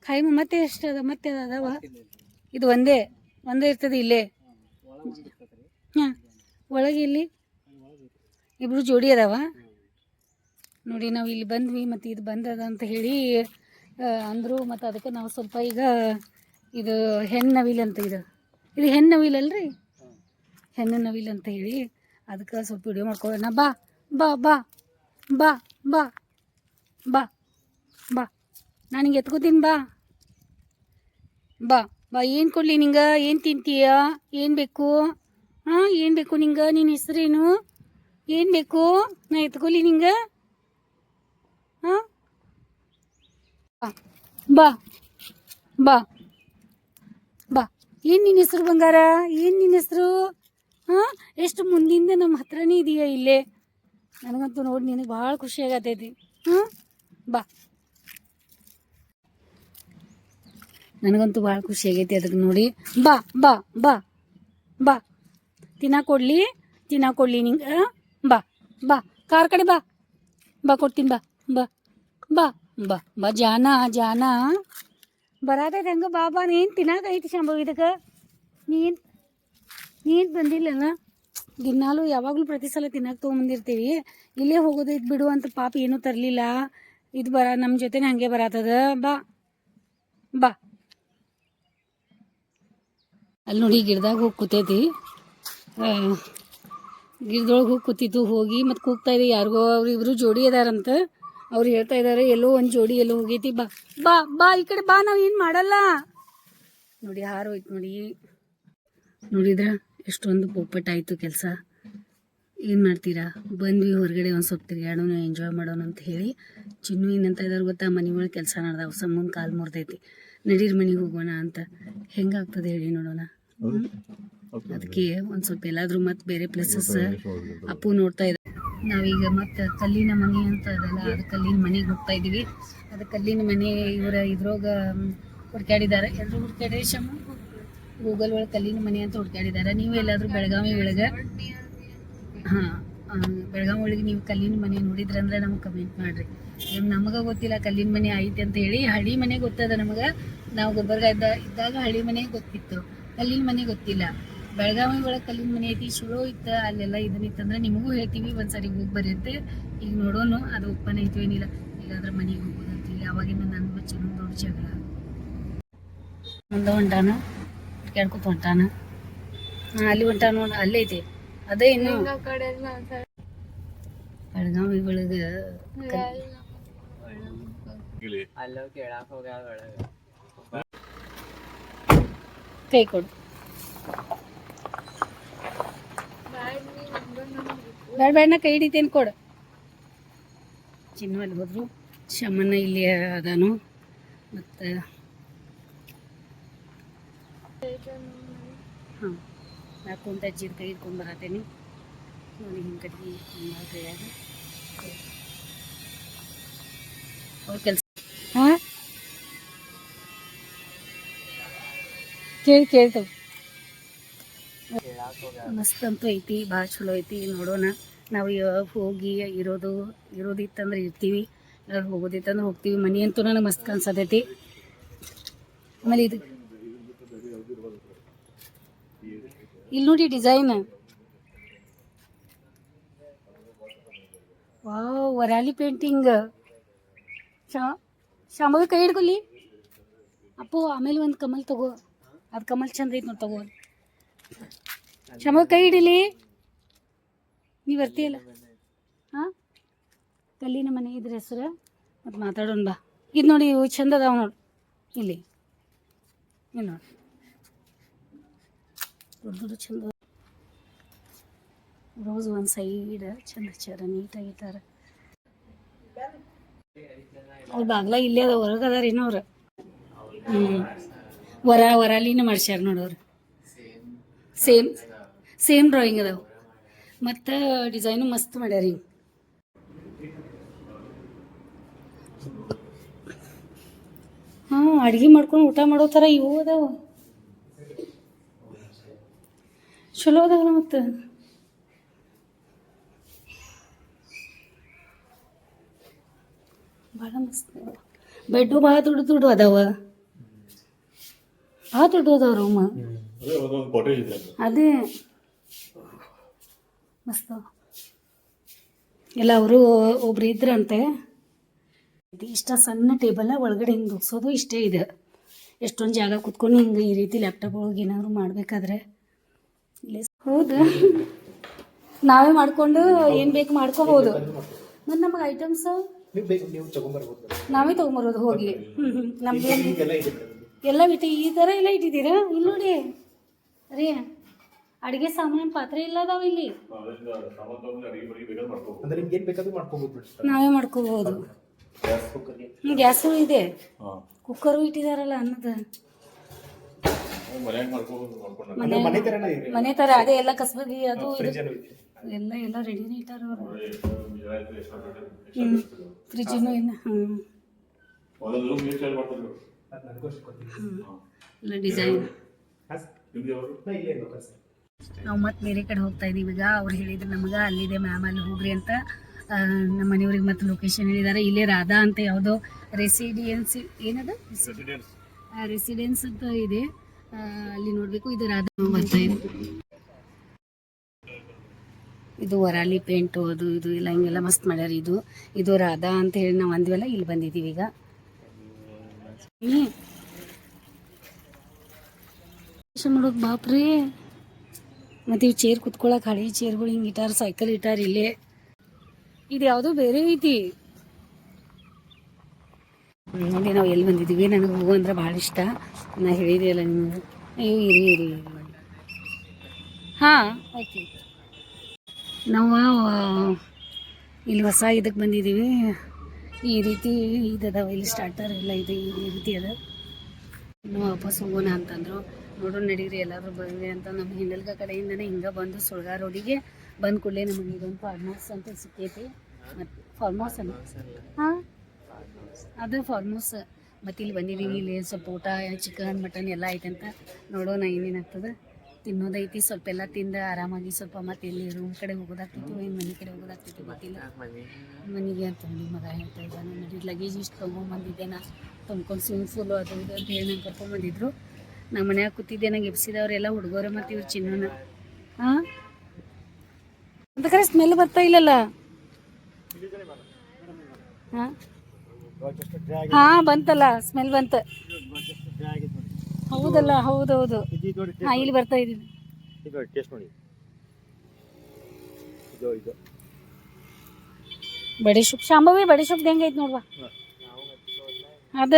ಖಾಯಮ ಮತ್ತೆ ಎಷ್ಟು ಅದ, ಮತ್ತೆ ಅದಾವ. ಇದು ಒಂದೇ ಇರ್ತದೆ ಇಲ್ಲೇ. ಹಾಂ, ಒಳಗೆ ಇಲ್ಲಿ ಇಬ್ರು ಜೋಡಿ ಅದಾವ ನೋಡಿ. ನಾವು ಇಲ್ಲಿ ಬಂದ್ವಿ, ಮತ್ತು ಇದು ಬಂದದ ಅಂತ ಹೇಳಿ ಅಂದರು. ಮತ್ತು ಅದಕ್ಕೆ ನಾವು ಸ್ವಲ್ಪ ಈಗ ಇದು ಹೆಣ್ಣು ನವಿಲ್ ಅಂತ, ಇದು ಹೆಣ್ಣು ನವಿಲ್ ಅಲ್ರಿ, ಹೆಣ್ಣು ನವಿಲ್ ಅಂತ ಹೇಳಿ ಅದಕ್ಕೆ ಸ್ವಲ್ಪ ವಿಡಿಯೋ ಮಾಡ್ಕೊಳ್ಳೋಣ. ಬಾ ಬಾ ಬಾ ಬಾ ಬಾ ಬಾ ಬಾ ನಾನು ಹಿಂಗೆ ಎತ್ಕೋತೀನಿ. ಬಾ ಬಾ ಬಾ ಏನು ಕೊಡಲಿ ನಿಂಗೆ? ಏನು ತಿಂತೀಯ? ಏನು ಬೇಕು? ಹಾಂ, ಏನು ಬೇಕು ನಿಂಗೆ? ನಿನ್ನ ಹೆಸ್ರೇನು? ಏನು ಬೇಕು? ನಾ ಎತ್ಕೊಲಿ ನಿಂಗೆ? ಹಾಂ, ಬಾ ಬಾ ಬಾ. ಏನು ನಿನ್ನ ಹೆಸ್ರು ಬಂಗಾರ? ಏನು ನಿನ್ನ ಹೆಸ್ರು? ಹಾಂ, ಎಷ್ಟು ಮುಂದಿಂದ ನಮ್ಮ ಹತ್ರನೇ ಇದೆಯಾ ಇಲ್ಲೇ. ನನಗಂತೂ ನೋಡಿ ನಿನಗೆ ಭಾಳ ಖುಷಿ ಆಗತೈತಿ. ಹಾಂ, ಬಾ. ನನಗಂತೂ ಭಾಳ ಖುಷಿ ಆಗೈತಿ ಅದಕ್ಕೆ ನೋಡಿ. ಬಾ ಬಾ ಬಾ ಬಾ ತಿನ್ನಕೊಡ್ಲಿ ನಿಂಗೆ. ಬಾ ಬಾ, ಕಾರ್ ಕಡೆ ಬಾ ಬಾ, ಕೊಡ್ತೀನಿ. ಬಾ ಬಾ ಬಾ ಬಾ ಬಾ ಜಾನ ಬರಾತೈತೆ ಹಂಗೆ. ಬಾ ನೀನು ತಿನ್ನಕೈತಿ ಶಾಂಭವಿ. ಇದಕ್ಕೆ ನೀನು ಬಂದಿಲ್ಲನ? ದಿನಾಲು ಯಾವಾಗಲೂ ಪ್ರತಿ ಸಲ ತಿನ್ನಕ್ಕೆ ತೊಗೊಂಬಂದಿರ್ತೀವಿ. ಇಲ್ಲೇ ಹೋಗೋದೈತೆ ಬಿಡು ಅಂತ ಪಾಪ ಏನೂ ತರಲಿಲ್ಲ. ಇದು ನಮ್ಮ ಜೊತೆನೇ ಹಂಗೆ ಬರತ್ತದ. ಬಾ ಬಾ. ಅಲ್ಲಿ ನೋಡಿ ಗಿಡದಾಗ ಹೋಗಿ ಕೂತೈತಿ. ಗಿಡದೊಳಗೆ ಹೋಗಿ ಕೂತಿತ್ತು. ಹೋಗಿ ಮತ್ತು ಕೂಗ್ತಾ ಇದೆ ಯಾರಿಗೋ. ಅವ್ರಿಬ್ರು ಜೋಡಿ ಅದಾರಂತ. ಅವ್ರು ಹೇಳ್ತಾ ಇದ್ದಾರೆ ಎಲ್ಲೋ ಒಂದು ಜೋಡಿ ಎಲ್ಲೋ ಹೋಗೈತಿ. ಬಾ ಬಾ ಬಾ ಈ ಕಡೆ ಬಾ, ನಾವು ಏನು ಮಾಡಲ್ಲ ನೋಡಿ. ಹಾರೋಯ್ತು ನೋಡಿ. ನೋಡಿದ್ರ ಎಷ್ಟೊಂದು ಪೋಪಟ್ಟಾಯಿತು ಕೆಲಸ. ಏನು ಮಾಡ್ತೀರಾ, ಬಂದ್ವಿ ಹೊರಗಡೆ ಒಂದು ಸ್ವಲ್ಪ ತಿರುಗಾಡೋಣ, ಎಂಜಾಯ್ ಮಾಡೋಣ ಅಂತ ಹೇಳಿ. ಚಿನ್ನು ಏನಂತ ಇದ್ದಾರೆ ಗೊತ್ತಾ, ಮನೆ ಒಳಗೆ ಕೆಲಸ ನಡೆದಾವ, ಸಮ್ಮನ ಕಾಲು ಮುರಿದೈತಿ, ನಡೀರಿ ಮನೆಗೆ ಹೋಗೋಣ ಅಂತ. ಹೆಂಗಾಗ್ತದೆ ಹೇಳಿ ನೋಡೋಣ. ಅದಕ್ಕೆ ಒಂದು ಸ್ವಲ್ಪ ಎಲ್ಲಾದರೂ ಮತ್ತು ಬೇರೆ ಪ್ಲೇಸಸ್ ಅಪ್ಪು ನೋಡ್ತಾ ಇದ್ದಾರೆ. ನಾವೀಗ ಮತ್ತು ಕಲ್ಲಿನ ಮನೆ ಅಂತ ಅದಲ್ಲ, ಅದು ಕಲ್ಲಿನ ಮನೆಗೆ ಹೋಗ್ತಾ ಇದ್ದೀವಿ. ಅದು ಕಲ್ಲಿನ ಮನೆ ಇದ್ರೊಳಗ ಹುಡ್ಕಾಡಿದ್ದಾರೆ. ಎಲ್ಲರೂ ಹುಡ್ಕಾಡಿ ಗೂಗಲ್ ಒಳಗೆ ಕಲ್ಲಿನ ಮನೆ ಅಂತ ಹುಡ್ಕಾಡಿದ್ದಾರೆ. ನೀವು ಎಲ್ಲಾದರೂ ಬೆಳಗಾವಿ ಒಳಗೆ, ಬೆಳಗಾವಿ ಒಳಗೆ ನೀವು ಕಲ್ಲಿನ ಮನೆ ನೋಡಿದ್ರೆ ಅಂದ್ರೆ ನಮ್ಗೆ ಕಮೆಂಟ್ ಮಾಡಿರಿ. ನಮಗೆ ಗೊತ್ತಿಲ್ಲ ಕಲ್ಲಿನ ಮನೆ ಐತೆ ಅಂತ ಹೇಳಿ. ಹಳ್ಳಿ ಮನೆ ಗೊತ್ತದ ನಮಗೆ. ನಾವು ಗುಲ್ಬರ್ಗ ಇದ್ದಾಗ ಹಳ್ಳಿ ಮನೆ ಗೊತ್ತಿತ್ತು, ಕಲ್ಲಿನ ಮನೆ ಗೊತ್ತಿಲ್ಲ. ಬೆಳಗಾವಿ ಒಳಗೆ ಕಲ್ಲಿನ ಮನೆ ಐತಿ, ಚಲೋ ಇತ್ತು. ಅಲ್ಲೆಲ್ಲ ಇದನ್ನಿತ್ತಂದ್ರೆ ನಿಮಗೂ ಹೇಳ್ತೀವಿ, ಒಂದ್ಸರಿ ಹೋಗಿ ಬರುತ್ತೆ. ಈಗ ನೋಡೋನು ಅದು ಓಪನ್ ಐತಿ ಏನಿಲ್ಲ. ಈಗಾದ್ರೆ ಮನೆಗೆ ಹೋಗೋದಂತೀವಿ. ಅವಾಗಿಂದ ನನ್ನ ಚಿನ್ನ ದೊಡ್ಡ ಜಗಳ. ಮುಂದೆ ಹೊಂಟಾನ, ಕೇಳ್ಕೊತ ಹೊಂಟಾನ. ಅಲ್ಲಿ ಹೊಂಟಾನ ನೋಡಿ, ಅಲ್ಲೇ ಐತಿ. ಅದೇ ಇನ್ನು ಬೆಳಗಾವಿ ಒಳಗೆ ಕೈ ಕೊಡು. ಬೇಡ ಕೈ ಹಿಡಿತೇನೆ, ಕೊಡು. ಚಿನ್ನು ಅಲ್ಲಿ ಹೋದ್ರು, ಶಮನ ಇಲ್ಲಿ ಅದಾನು. ಮತ್ತು ಹಾಂ, ನಾ ಕುಂತ ಅಜ್ಜಿದ ಕೈ ಇಟ್ಕೊಂಡು ಬರತ್ತೇನೆ ನೋಡಿ. ಹಿಂಗೆ ಕಟ್ಟಿ ಕೈಯಾಗ ಅವ್ರ ಕೆಲಸ. ಹಾಂ, ಕೇಳ್ತೇವೆ. ಮಸ್ತ್ ಅಂತೂ ಐತಿ, ಭಾಳ ಚಲೋ ಐತಿ. ನೋಡೋಣ, ನಾವು ಯಾವಾಗ ಹೋಗಿ ಇರೋದಿತ್ತಂದ್ರೆ ಇರ್ತೀವಿ, ಎಲ್ಲರೂ ಹೋಗೋದಿತ್ತಂದ್ರೆ ಹೋಗ್ತೀವಿ. ಮನೆ ಅಂತೂ ನನಗೆ ಮಸ್ತ್ ಕಾಣಿಸತೈತಿ. ಆಮೇಲೆ ಇದು ಇಲ್ಲಿ ನೋಡಿ ಡಿಸೈನ್, ವಾವ್, ವರಾಲಿ ಪೇಂಟಿಂಗ್. ಶಾಮಗ ಕೈ ಹಿಡ್ಕೊಲಿ ಅಪ್ಪು. ಆಮೇಲೆ ಒಂದು ಕಮಲ್ ತಗೋ, ಅದು ಕಮಲ್ ಚಂದ ಐತಿ ನೋಡಿ, ತಗೋ. ಶಾಮಗ ಕೈ ಹಿಡಿಲಿ, ನೀವು ಬರ್ತೀಯಲ್ಲ. ಹಾಂ, ಕಲ್ಲಿನ ಮನೆ ಇದ್ರ ಹೆಸರು. ಮತ್ತು ಮಾತಾಡೋಣ ಬಾ. ಇದು ನೋಡಿ, ಇವು ಚಂದ ಅದಾವ ನೋಡಿ. ಇಲ್ಲಿ ಏನು ನೋಡಿ, ದೊಡ್ಡ ದೊಡ್ಡ ಚಂದ. ರೋಸ್ ಒಂದು ಸೈಡ್ ಚಂದ ಹಚ್ಚಾರ, ನೀಟಾಗಿಟ್ಟಾರ. ಅವ್ರು ಬಾಗ್ಲ ಇಲ್ಲೇ ಅದ, ಹೊರಗೆ ಅದಾರ ಏನೋ ಅವ್ರು. ವರಾಲಿನ ಮಾಡ್ಸ್ಯಾರ ನೋಡೋರು. ಸೇಮ್ ಡ್ರಾಯಿಂಗ್ ಅದಾವ, ಮತ್ತು ಡಿಸೈನು ಮಸ್ತ್ ಮಾಡ್ಯಾರ. ಹಿಂಗೆ ಹಾಂ, ಅಡುಗೆ ಮಾಡ್ಕೊಂಡು ಊಟ ಮಾಡೋ ಥರ ಇವು ಅದಾವ, ಚಲೋ ಅದಾವಲ್ಲ. ಮತ್ತು ಭಾಳ ಮಸ್ತ್ ಬೆಡ್ಡು ಭಾಳ ದೊಡ್ಡ ಅದಾವ, ಭಾಳ ದೊಡ್ಡ ಅದಾವ ರೂಮ್. ಅದೇ ಮಸ್ತ್ ಎಲ್ಲ. ಅವರು ಒಬ್ರು ಇದ್ರಂತೆ. ಇಷ್ಟ ಸಣ್ಣ ಟೇಬಲ್ ಒಳಗಡೆ ಹಿಂಗೆ ದುಗ್ಸೋದು ಇಷ್ಟೇ ಇದೆ. ಎಷ್ಟೊಂದು ಜಾಗ ಕುತ್ಕೊಂಡು ಹಿಂಗೆ ಈ ರೀತಿ ಲ್ಯಾಪ್ಟಾಪ್ ಒಳಗೆ ಏನಾದ್ರು ಮಾಡಬೇಕಾದ್ರೆ ಇಲ್ಲೇ. ಹೌದು, ನಾವೇ ಮಾಡ್ಕೊಂಡು ಏನು ಬೇಕು ಮಾಡ್ಕೋಬೋದು. ಮತ್ತು ನಮಗೆ ಐಟಮ್ಸ್ ನಾವೇ ತೊಗೊಂಬರೋದು ಹೋಗಿ. ನಮ್ಗೆ ಎಲ್ಲ ಬಿಟ್ಟು ಈ ಥರ ಎಲ್ಲ ಇಟ್ಟಿದ್ದೀರಾ? ಇಲ್ಲಿ ನೋಡಿ ರೀ, ಅಡುಗೆ ಸಾಮಾನು ಪಾತ್ರೆ ಇಲ್ಲ ಅದಾವ ಇಲ್ಲಿ, ನಾವೇ ಮಾಡ್ಕೋಬೋದು. ಗ್ಯಾಸು ಇದೆ, ಕುಕ್ಕರು ಇಟ್ಟಿದಾರಲ್ಲ ಅನ್ನದ ಮನೆ ಥರ. ಅದೇ ಎಲ್ಲ ಕಸಬಗಿ ಅದು ಎಲ್ಲ ರೆಡಿನೇ ಇಟ್ಟಾರ ಅವರು. ಫ್ರಿಜ್ಜೂ ಇಲ್ಲ. ಎಲ್ಲ ಡಿಸೈನ್. ನಾವು ಮತ್ತೆ ಬೇರೆ ಕಡೆ ಹೋಗ್ತಾ ಇದೀವಿ ಈಗ. ಅವ್ರು ಹೇಳಿದ್ರು ನಮ್ಗೆ ಅಲ್ಲಿದೆ ಮ್ಯಾಮ್, ಅಲ್ಲಿ ಹೋಗ್ರಿ ಅಂತ. ನಮ್ಮ ಮನೆಯವ್ರಿಗೆ ಮತ್ತೆ ಲೊಕೇಶನ್ ಹೇಳಿದ್ದಾರೆ. ಇಲ್ಲೇ ರಾಧಾ ಅಂತ ಯಾವುದೋ ರೆಸಿಡೆನ್ಸಿ, ಏನದು ರೆಸಿಡೆನ್ಸ್ ಅಂತ ಇದೆ, ಅಲ್ಲಿ ನೋಡಬೇಕು. ಇದು ರಾಧಾ ಬರ್ತಾ ಇದೆ. ಇದು ವರಾಲಿ ಪೇಂಟು ಅದು ಇದು ಎಲ್ಲ ಹಿಂಗೆಲ್ಲ ಮಸ್ತ್ ಮಾಡ್ಯಾರ. ಇದು ರಾಧಾ ಅಂತ ಹೇಳಿ ನಾವು ಅಂದ್ವಲ್ಲ, ಇಲ್ಲಿ ಬಂದಿದ್ದೀವಿ ಈಗ. ಮಾಡೋದು ಬಾಪ್ರಿ. ಮತ್ತು ಇವು ಚೇರ್ ಕುತ್ಕೊಳಕ್ಕೆ ಹಳೆ ಚೇರ್ಗಳು ಹಿಂಗೆ ಇಟ್ಟಾರ, ಸೈಕಲ್ ಇಟ್ಟಾರ ಇಲ್ಲೇ. ಇದು ಯಾವುದೋ ಬೇರೆ ಐತಿ. ಅಲ್ಲಿ ನಾವು ಎಲ್ಲಿ ಬಂದಿದ್ದೀವಿ. ನನಗೆ ಹೂವು ಅಂದ್ರೆ ಭಾಳ ಇಷ್ಟ, ನಾ ಹೇಳಿದೆಯಲ್ಲ ನಿಮಗೆ. ಇರಿ ಹಾಂ, ಓಕೆ. ನಾವು ಇಲ್ಲಿ ಹೊಸ ಇದಕ್ಕೆ ಬಂದಿದ್ದೀವಿ. ಈ ರೀತಿ ಇದದಾವ ಇಲ್ಲಿ ಸ್ಟಾರ್ಟರ್ ಎಲ್ಲ ಇದೆ, ಈ ರೀತಿ ಅದ. ಇನ್ನು ವಾಪಸ್ ಹೋಗೋಣ ಅಂತಂದರು. ನೋಡೋಣ ನಡೀರಿ, ಎಲ್ಲರೂ ಬಂದ್ವಿ ಅಂತ. ನಮ್ಮ ಹಿಂದಲ್ಗ ಕಡೆಯಿಂದನೇ ಹಿಂಗೆ ಬಂದು ಸುಳ್ಗಾರ್ ರೋಡಿಗೆ ಬಂದು ಕೂಡಲೇ ನಮಗೆ ಇದೊಂದು ಫಾರ್ಮ್ ಹೌಸ್ ಅಂತ ಸಿಕ್ಕೈತಿ. ಮತ್ತು ಫಾರ್ಮ್ ಹೌಸ್ ಅಲ್ಲ, ಹಾಂ ಅದು ಫಾರ್ಮ್ ಹೌಸ್. ಮತ್ತು ಇಲ್ಲಿ ಬಂದಿದ್ದೀವಿ. ಇಲ್ಲಿ ಸ್ವಲ್ಪ ಊಟ, ಚಿಕನ್ ಮಟನ್ ಎಲ್ಲ ಐತಂತ. ನೋಡೋಣ ಏನೇನಾಗ್ತದೆ. ತಿನ್ನೋದೈತಿ, ಸ್ವಲ್ಪ ಎಲ್ಲ ತಿಂದು ಆರಾಮಾಗಿ ಸ್ವಲ್ಪ ಮತ್ತೆ ಇಲ್ಲಿ ರೂಮ್ ಕಡೆ ಹೋಗೋದಾಗ್ತಿತ್ತು, ಏನು ಮನೆ ಕಡೆ ಹೋಗೋದಾಗ್ತಿತ್ತು ಗೊತ್ತಿಲ್ಲ. ಮನೆಗೆ ಅಂತ ನಿಮ್ಮ ಮಗ ಹೇಳ್ತಾ ಇದ್ದಾನೆ. ನೋಡಿ ಲಗೇಜ್ ಇಷ್ಟು ತೊಗೊಂಬಂದಿದ್ದೆ ನಾ, ತುಂಬ್ಕೊಂಡು ಸ್ವಿಮ್ಮಿಂಗ್ ಪೂಲು ಅದು ಇದು ಅಂತ ಹೇಳಿ ನಂಗೆ ಕರ್ಕೊಂಡ್ಬಂದಿದ್ರು. ನಮ್ಮ ಮನ್ಯಾಗ ಕೂತಿದ್ದೆ, ನಂಗೆ ಎಬ್ಸಿದವರೆಲ್ಲ ಹುಡುಗರು ಮತ್ತು ಇವ್ರು ಚಿನ್ನೋಣ. ಹಾಂ, ಅಂತ ಕರೆ ಸ್ಮೆಲ್ ಬರ್ತಾ ಇಲ್ಲಲ್ಲ. ಹಾಂ ಹಾಂ, ಬಂತಲ್ಲ, ಸ್ಮೆಲ್ ಬಂತು. ಹೌದಲ್ಲ, ಹೌದೌದು. ಹಾಂ, ಇಲ್ಲಿ ಬರ್ತಾ ಇದ್ದೀನಿ. ಬಡಿ ಸೊಪ್ಪು ಶಾಂಭವಿ, ಬಡಿ ಸೊಪ್ಪು ಹೆಂಗೈತೆ ನೋಡ್ವಾ. ಅದ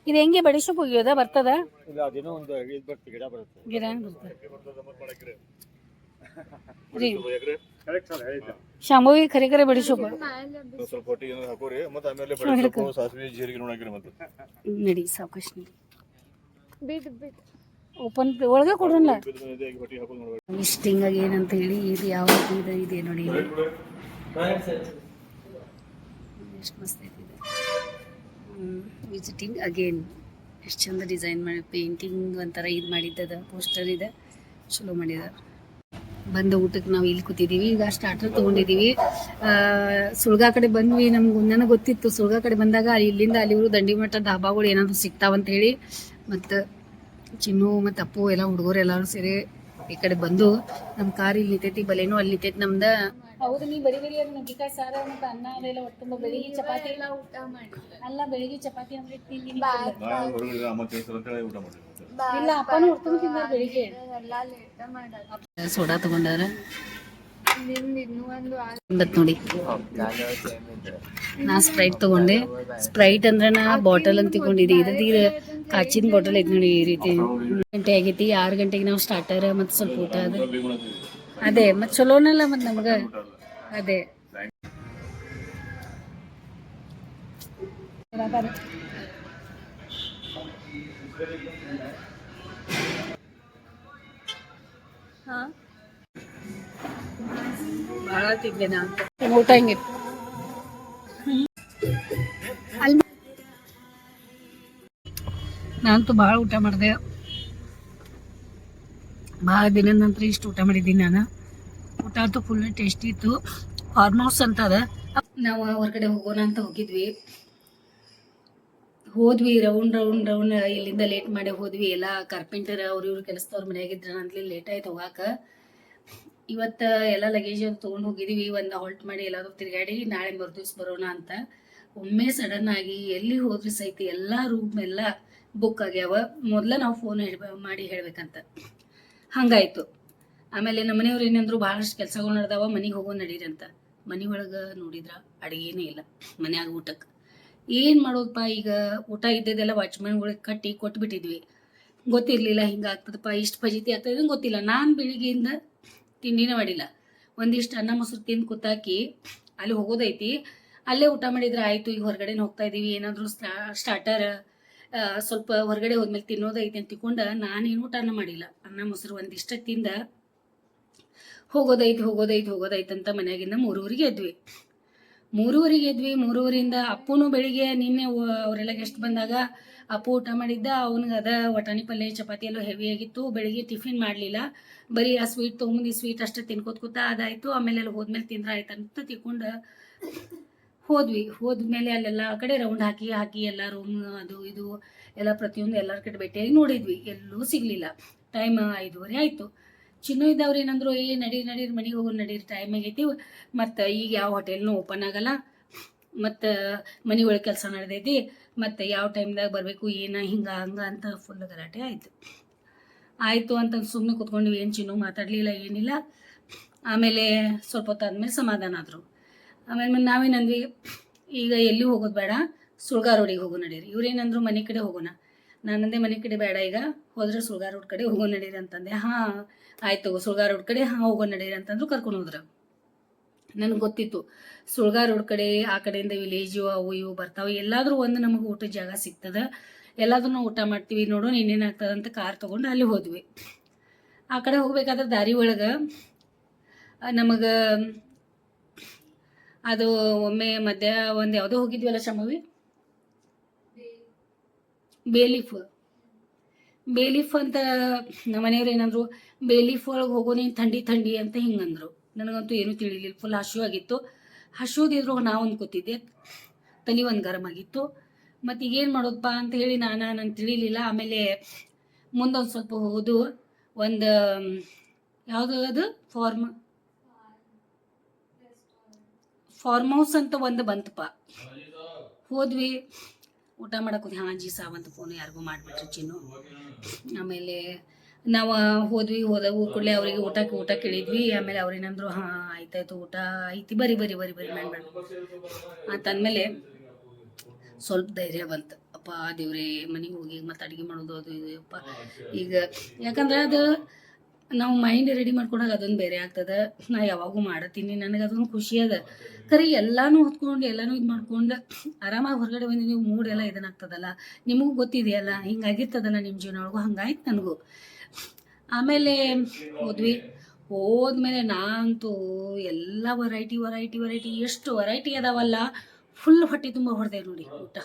ಇದು ಹೆಂಗೆ ಬಡಿ ಸೊಪ್ಪು ಒಗಿಯೋದ ಬರ್ತದ? ಗಿಡ ರೀ ಶಾಂಭವಿ ಖರೆ ಖರೆ ಬಡಿ ಸೊಪ್ಪು ನಡಿ ಸಾವಕಾಶ ಓಪನ್ ಒಳಗೆ ಕೊಡೋಣ. ಇಷ್ಟು ಹಿಂಗಾಗಿ ಏನಂತ ಹೇಳಿ ಇದು ಯಾವ ಇದೆ ನೋಡಿ, ಎಷ್ಟು ಮಸ್ತ್ ಐತಿ. Visiting again. ಎಷ್ಟು ಚಂದ ಡಿಸೈನ್ ಮಾಡಿ, ಪೇಂಟಿಂಗ್ ಒಂಥರ ಇದು ಮಾಡಿದ್ದದ, ಪೋಸ್ಟರ್ ಇದೆ, ಚಲೋ ಮಾಡಿದ್ದಾರೆ. ಬಂದ ಊಟಕ್ಕೆ ನಾವು ಇಲ್ಲಿ ಕೂತಿದ್ದೀವಿ. ಈಗ ಸ್ಟಾರ್ಟರ್ ತೊಗೊಂಡಿದ್ದೀವಿ. ಸುಳ್ಗಾ ಕಡೆ ಬಂದ್ವಿ. ನನಗೆ ಗೊತ್ತಿತ್ತು ಸುಳ್ಗಾ ಕಡೆ ಬಂದಾಗ ಇಲ್ಲಿಂದ ಅಲ್ಲಿವರು ದಂಡಿಮಠ ಢಾಬಾಗಳು ಏನಾದರೂ ಸಿಗ್ತಾವಂತ ಹೇಳಿ. ಮತ್ತು ಚಿನ್ನು ಮತ್ತು ಅಪ್ಪು ಎಲ್ಲ ಹುಡುಗರು ಎಲ್ಲರೂ ಸೇರಿ ಈ ಕಡೆ ಬಂದು ನಮ್ಮ ಕಾರ್ ಇಲ್ಲಿ ನಿಂತೈತಿ, ಬಲೇನೋ ಅಲ್ಲಿ ನಿಂತೈತಿ ನಮ್ದು. ಹೌದು, ನೀ ಬರೀ ಬರೀ ಅದು ನುಗ್ಗಿಕಾಯಿ ಸಾರು ಮತ್ತು ಅನ್ನ ಅದೆಲ್ಲ ಒಟ್ಟು ಬೆಳಿಗ್ಗೆ ಚಪಾತಿ ಎಲ್ಲ ಊಟ ಮಾಡಿ ಅಲ್ಲ, ಬೆಳಿಗ್ಗೆ ಚಪಾತಿ ಅಂದ್ರೆ ತಿಂದಿನಿ. ಇಲ್ಲ, ಅಪ್ಪನೂ ಹೊಡ್ಕೊಂಡು ತಿಂದಾರ ಬೆಳಿಗ್ಗೆ. ಸೋಡಾ ತಗೊಂಡಾರ ನೋಡಿ. ನಾ ಸ್ಪ್ರೈಟ್ ತಗೊಂಡೆ. ಸ್ಪ್ರೈಟ್ ಅಂದ್ರೆ ನಾ ಬಾಟಲ್ ಅಂತ ತಗೊಂಡಿದ್ದೆ. ಇದು ಕಾಚಿನ ಬಾಟಲ್ ಐತಿ ನೋಡಿ. ಈ ರೀತಿ ಗಂಟೆ ಆಗೈತಿ. 6 ಗಂಟೆಗೆ ನಾವು ಸ್ಟಾರ್ಟರ್ ಮತ್ತು ಸ್ವಲ್ಪ ಊಟ ಅದೇ ಮತ್ತು ಚಲೋನಲ್ಲ ಮತ್ತು ನಮ್ಗೆ ಅದೇ. ಭಾಳ ತಿಂದೆ ನಾ ಊಟ ಹಿಂಗಿತ್ತು. ನಾನಂತೂ ಭಾಳ ಊಟ ಮಾಡಿದೆ. ಭಾಳ ದಿನದ ನಂತರ ಇಷ್ಟು ಊಟ ಮಾಡಿದ್ದೀನಿ ನಾನು. ಊಟ ಅಂತೂ ಫುಲ್ ಟೇಸ್ಟಿ ಇತ್ತು. ಫಾರ್ಮ್ ಹೌಸ್ ಅಂತ ಅದ. ನಾವು ಹೊರಗಡೆ ಹೋಗೋಣ ಅಂತ ಹೋದ್ವಿ ರೌಂಡ್ ಇಲ್ಲಿಂದ ಲೇಟ್ ಮಾಡಿ ಹೋದ್ವಿ. ಎಲ್ಲ ಕಾರ್ಪೆಂಟರ್ ಅವ್ರು ಇವ್ರು ಕೆಲಸದವ್ರು ಮನೆಯಾಗಿದ್ರ ಅಂತಲೇ ಲೇಟ್ ಆಯ್ತು ಹೋಗಾಕ. ಇವತ್ತು ಎಲ್ಲ ಲಗೇಜ್ ತೊಗೊಂಡು ಹೋಗಿದ್ದೀವಿ. ಒಂದು ಹಾಲ್ಟ್ ಮಾಡಿ ಎಲ್ಲಾದರೂ ತಿರುಗಾಡಿ ನಾಳೆ ಮರುದಿವ್ಸ ಬರೋಣ ಅಂತ. ಒಮ್ಮೆ ಸಡನ್ ಆಗಿ ಎಲ್ಲಿ ಹೋದ್ರಿ ಸಹಿತ ಎಲ್ಲ ರೂಮ್ ಎಲ್ಲ ಬುಕ್ ಆಗ್ಯಾವ. ಮೊದಲ ನಾವು ಫೋನ್ ಮಾಡಿ ಹೇಳ್ಬೇಕಂತ ಹಂಗಾಯ್ತು. ಆಮೇಲೆ ನಮ್ಮ ಮನೆಯವ್ರು ಏನಂದ್ರು ಭಾಳಷ್ಟು ಕೆಲಸಗಳು ನಡೆದಾವ, ಮನೆಗೆ ಹೋಗೋ ನಡೀರಿ ಅಂತ. ಮನೆ ಒಳಗೆ ನೋಡಿದ್ರ ಅಡುಗೆನೇ ಇಲ್ಲ ಮನ್ಯಾಗ ಊಟಕ್ಕೆ. ಏನು ಮಾಡೋದಪ್ಪ, ಈಗ ಊಟ ಇದ್ದದೆಲ್ಲ ವಾಚ್ಮ್ಯಾನ್ಗಳಿಗೆ ಕಟ್ಟಿ ಕೊಟ್ಬಿಟ್ಟಿದ್ವಿ. ಗೊತ್ತಿರಲಿಲ್ಲ ಹಿಂಗಾಗ್ತದಪ್ಪ, ಇಷ್ಟು ಫಜೀತಿ ಆಗ್ತದೆ ಗೊತ್ತಿಲ್ಲ. ನಾನು ಬೆಳಿಗ್ಗೆಯಿಂದ ತಿಂಡಿನೇ ಮಾಡಿಲ್ಲ. ಒಂದಿಷ್ಟು ಅನ್ನ ಮೊಸರು ತಿಂದು ಕೂತಾಕಿ ಅಲ್ಲಿ ಹೋಗೋದೈತಿ. ಅಲ್ಲೇ ಊಟ ಮಾಡಿದ್ರೆ ಆಯಿತು. ಈಗ ಹೊರಗಡೆ ಹೋಗ್ತಾ ಇದ್ದೀವಿ, ಏನಾದರೂ ಸ್ಟಾರ್ಟರ್ ಸ್ವಲ್ಪ ಹೊರಗಡೆ ಹೋದ್ಮೇಲೆ ತಿನ್ನೋದೈತಿ ಅಂತ ತಿಳ್ಕೊಂಡು ನಾನೇನು ಊಟನ ಮಾಡಿಲ್ಲ. ಅನ್ನ ಮೊಸರು ಒಂದಿಷ್ಟ ತಿಂದ ಹೋಗೋದೈತಿ ಅಂತ ಮನೆಯಾಗಿಂದ 3:30ಗೆ ಎದ್ವಿ. 3:30ರಿಂದ ಅಪ್ಪುನು ಬೆಳಿಗ್ಗೆ ನಿನ್ನೆ ಅವರೆಲ್ಲ ಗೆಸ್ಟ್ ಬಂದಾಗ ಅಪ್ಪು ಊಟ ಮಾಡಿದ್ದ. ಅವನಿಗೆ ಅದ ವಟಾಣಿ ಪಲ್ಯ ಚಪಾತಿ ಎಲ್ಲ ಹೆವಿ ಆಗಿತ್ತು. ಬೆಳಿಗ್ಗೆ ಟಿಫಿನ್ ಮಾಡಲಿಲ್ಲ, ಬರೀ ಆ ಸ್ವೀಟ್ ತೊಗೊಂಬಂದು ಈ ಸ್ವೀಟ್ ಅಷ್ಟೇ ತಿನ್ಕೋತ ಅದಾಯಿತು. ಆಮೇಲೆ ಅಲ್ಲಿ ಹೋದ್ಮೇಲೆ ತಿಂದ್ರೆ ಆಯ್ತು ಅಂತ ತಿಳ್ಕೊಂಡು ಹೋದ್ಮೇಲೆ ಅಲ್ಲೆಲ್ಲ ಕಡೆ ರೌಂಡ್ ಹಾಕಿ ಎಲ್ಲ ರೂಮ್ ಅದು ಇದು ಎಲ್ಲ ಪ್ರತಿಯೊಂದು ಎಲ್ಲರ ಕಡೆ ಭೇಟಿಯಾಗಿ ನೋಡಿದ್ವಿ. ಎಲ್ಲೂ ಸಿಗಲಿಲ್ಲ. ಟೈಮ್ 5:30 ಆಯಿತು. ಚಿನ್ನು ಇದ್ದವ್ರು ಏನಂದ್ರು, ನಡೀರಿ ಮನೆಗೆ ಹೋಗೋದು ನಡೀರಿ, ಟೈಮ್ ಆಗೈತಿ. ಮತ್ತು ಈಗ ಯಾವ ಹೋಟೆಲ್ನೂ ಓಪನ್ ಆಗಲ್ಲ, ಮತ್ತು ಮನೆ ಒಳಗೆ ಕೆಲಸ ನಡೆದೈತಿ, ಮತ್ತು ಯಾವ ಟೈಮ್ದಾಗ ಬರಬೇಕು ಹಿಂಗೆ ಅಂತ ಫುಲ್ ಗಲಾಟೆ ಆಯಿತು ಅಂತ ಸುಮ್ಮನೆ ಕೂತ್ಕೊಂಡ್ವಿ. ಏನು ಚಿನ್ನು ಮಾತಾಡಲಿಲ್ಲ, ಏನಿಲ್ಲ. ಆಮೇಲೆ ಸ್ವಲ್ಪ ಹೊತ್ತಾದ್ಮೇಲೆ ಸಮಾಧಾನ ಆದರು. ಆಮೇಲೆ ನಾವೇನಂದ್ವಿ, ಈಗ ಎಲ್ಲಿ ಹೋಗೋದು ಬೇಡ, ಸುಳ್ಗಾ ರೋಡಿಗೆ ಹೋಗೋ ನಡೀರಿ. ಇವ್ರೇನಂದ್ರು ಮನೆ ಕಡೆ ಹೋಗೋಣ. ನಾನಂದೆ ಮನೆ ಕಡೆ ಬೇಡ, ಈಗ ಹೋದ್ರೆ ಸುಳ್ಗಾ ರೋಡ್ ಕಡೆ ಹೋಗೋ ನಡೀರಿ ಅಂತಂದೆ. ಹಾಂ ಆಯಿತು ಸುಳ್ಗಾ ರೋಡ್ ಕಡೆ ಹೋಗೋ ನಡೀರಿ ಅಂತಂದ್ರು. ಕರ್ಕೊಂಡು ಹೋದ್ರು. ನನಗೆ ಗೊತ್ತಿತ್ತು ಸುಳ್ಗಾ ರೋಡ್ ಕಡೆ ಆ ಕಡೆಯಿಂದ ವಿಲೇಜು ಅವು ಇವು ಬರ್ತಾವೆ. ಎಲ್ಲಾದರೂ ಒಂದು ನಮಗೆ ಊಟದ ಜಾಗ ಸಿಗ್ತದೆ, ಎಲ್ಲಾದ್ರೂ ನಾವು ಊಟ ಮಾಡ್ತೀವಿ, ನೋಡೋಣ ಇನ್ನೇನಾಗ್ತದೆ ಅಂತ ಕಾರ್ ತೊಗೊಂಡು ಅಲ್ಲಿ ಹೋದ್ವಿ. ಆ ಕಡೆ ಹೋಗ್ಬೇಕಾದ್ರೆ ದಾರಿ ಒಳಗೆ ನಮಗೆ ಅದು ಒಮ್ಮೆ ಮಧ್ಯ ಒಂದು ಯಾವುದೋ ಹೋಗಿದ್ವಲ್ಲ ಶಮವಿ, ಬೇಲೀಫ್ ಅಂತ ನಮ್ಮ ಮನೆಯವ್ರು ಏನಂದ್ರು, ಬೇಲೀಫ್ ಒಳಗೆ ಹೋಗೋ ನೀನು ಥಂಡಿ ಅಂತ ಹಿಂಗಂದ್ರು. ನನಗಂತೂ ಏನೂ ತಿಳಿಲಿಲ್ಲ. ಫುಲ್ ಹಸಿವಾಗಿತ್ತು. ಹಸಿದಿದ್ರು ನಾ ಒಂದು ಕೂತಿದ್ದೆ, ತಲೆ ಒಂದು ಗರಂ ಆಗಿತ್ತು. ಮತ್ತು ಈಗೇನು ಮಾಡೋದಪ್ಪ ಅಂತ ಹೇಳಿ ನಾನು ತಿಳಿಲಿಲ್ಲ. ಆಮೇಲೆ ಮುಂದೊಂದು ಸ್ವಲ್ಪ ಹೋದು ಒಂದು ಯಾವುದು ಅದು ಫಾರ್ಮ್ ಹೌಸ್ ಅಂತ ಒಂದು ಬಂತಪ್ಪ. ಹೋದ್ವಿ, ಊಟ ಮಾಡಕ್ಕೆ ಹಾಂಜಿ ಸಾವಂತ ಫೋನ್ ಯಾರಿಗೂ ಮಾಡಿಬಿಟ್ರಿ ಚಿನ್ನು. ಆಮೇಲೆ ನಾವು ಹೋದವು ಕೂಡಲೇ ಅವರಿಗೆ ಊಟ ಕೇಳಿದ್ವಿ. ಆಮೇಲೆ ಅವ್ರೇನಂದ್ರು, ಹಾಂ ಆಯ್ತಾಯ್ತು ಊಟ ಐತಿ, ಬರಿ ಮಾಡ್ಬೇಡ ಅಂತಂದಮೇಲೆ ಸ್ವಲ್ಪ ಧೈರ್ಯ ಬಂತು. ಅಪ್ಪ ದೇವ್ರೇ, ಮನೆಗೆ ಹೋಗಿ ಮತ್ತು ಅಡುಗೆ ಮಾಡೋದು ಅದು ಇದು ಅಪ್ಪ. ಈಗ ಯಾಕಂದ್ರೆ ಅದು ನಾವು ಮೈಂಡ್ ರೆಡಿ ಮಾಡ್ಕೊಂಡಾಗ ಅದೊಂದು ಬೇರೆ ಆಗ್ತದೆ. ನಾ ಯಾವಾಗೂ ಮಾಡತ್ತೀನಿ, ನನಗೆ ಅದೊಂದು ಖುಷಿ ಅದ. ಖರೀ ಎಲ್ಲನೂ ಹೊತ್ಕೊಂಡು ಎಲ್ಲನೂ ಇದು ಮಾಡ್ಕೊಂಡು ಆರಾಮಾಗಿ ಹೊರಗಡೆ ಬಂದಿದ್ದೀವಿ. ಮೂಡ್ ಎಲ್ಲ ಇದನ್ನಾಗ್ತದಲ್ಲ, ನಿಮಗೂ ಗೊತ್ತಿದೆಯಲ್ಲ, ಹಿಂಗಾಗಿರ್ತದಲ್ಲ ನಿಮ್ಮ ಜೀವನ ಒಳಗೂ. ಹಂಗಾಯ್ತು ನನಗೂ. ಆಮೇಲೆ ಹೋದ್ಮೇಲೆ ನಾನಂತೂ ಎಲ್ಲ ವೆರೈಟಿ ಎಷ್ಟು ವೆರೈಟಿ ಅದಾವಲ್ಲ, ಫುಲ್ ಹೊಟ್ಟೆ ತುಂಬ ಹೊಡೆದೆ ನೋಡಿ ಊಟ.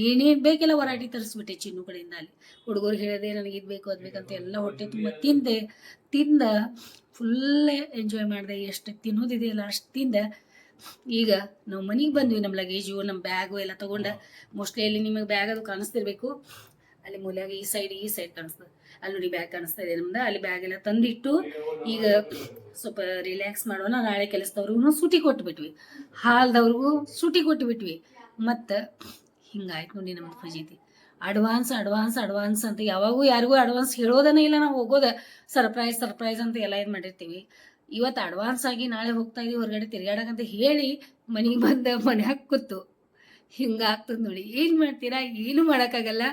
ಏನೇನು ಬೇಕೆಲ್ಲ ವರೈಟಿ ತರಿಸ್ಬಿಟ್ಟೆ ಚಿನ್ನು ಕಡೆಯಿಂದ. ಅಲ್ಲಿ ಹುಡುಗರಿಗೆ ಹೇಳಿದೆ ನನಗೆ ಇದು ಬೇಕು ಅದು ಬೇಕಂತ ಎಲ್ಲ ಹೊಟ್ಟೆ ತುಂಬ ತಿಂದ ಫುಲ್ಲೇ ಎಂಜಾಯ್ ಮಾಡಿದೆ. ಎಷ್ಟು ತಿನ್ನೋದಿದೆಯಲ್ಲ ಅಷ್ಟು ತಿಂದ. ಈಗ ನಾವು ಮನೆಗೆ ಬಂದ್ವಿ. ನಮ್ಮ ಲಗೇಜು ನಮ್ಮ ಬ್ಯಾಗು ಎಲ್ಲ ತೊಗೊಂಡು, ಮೋಸ್ಟ್ಲಿ ಅಲ್ಲಿ ನಿಮಗೆ ಬ್ಯಾಗ್ ಅದು ಕಾಣಿಸ್ತಿರ್ಬೇಕು, ಅಲ್ಲಿ ಮೂಲೆಯಾಗ ಈ ಸೈಡ್ ಕಾಣಿಸ್ತದೆ, ಅಲ್ಲಿ ನೋಡಿ ಬ್ಯಾಗ್ ಕಾಣಿಸ್ತಾ ಇದೆ ನಮ್ದು. ಅಲ್ಲಿ ಬ್ಯಾಗ್ ಎಲ್ಲ ತಂದಿಟ್ಟು ಈಗ ಸ್ವಲ್ಪ ರಿಲ್ಯಾಕ್ಸ್ ಮಾಡೋಣ. ನಾಳೆ ಕೆಲಸದವ್ರಿಗೂ ಸೂಟಿ ಕೊಟ್ಬಿಟ್ವಿ, ಹಾಲ್ದವ್ರಿಗೂ ಸೂಟಿ ಕೊಟ್ಬಿಟ್ವಿ. ಮತ್ತು ಹಿಂಗಾಯ್ತು ನೋಡಿ ನಮ್ದು ಫಜೀತಿ. ಅಡ್ವಾನ್ಸ್ ಅಂತ ಯಾವಾಗೂ ಯಾರಿಗೂ ಅಡ್ವಾನ್ಸ್ ಹೇಳೋದನೇ ಇಲ್ಲ. ನಾವು ಹೋಗೋದು ಸರ್ಪ್ರೈಸ್ ಅಂತ ಎಲ್ಲ ಇದು ಮಾಡಿರ್ತೀವಿ. ಇವತ್ತು ಅಡ್ವಾನ್ಸ್ ಆಗಿ ನಾಳೆ ಹೋಗ್ತಾ ಇದೀವಿ ಹೊರಗಡೆ ತಿರ್ಗಾಡಕಂತ ಹೇಳಿ ಮನೆಗೆ ಬಂದ ಮನ್ಯಾಗ ಕೂತು ಹಿಂಗಾಗ್ತದೆ ನೋಡಿ. ಏನು ಮಾಡ್ತೀರಾ? ಏನು ಮಾಡೋಕ್ಕಾಗಲ್ಲ.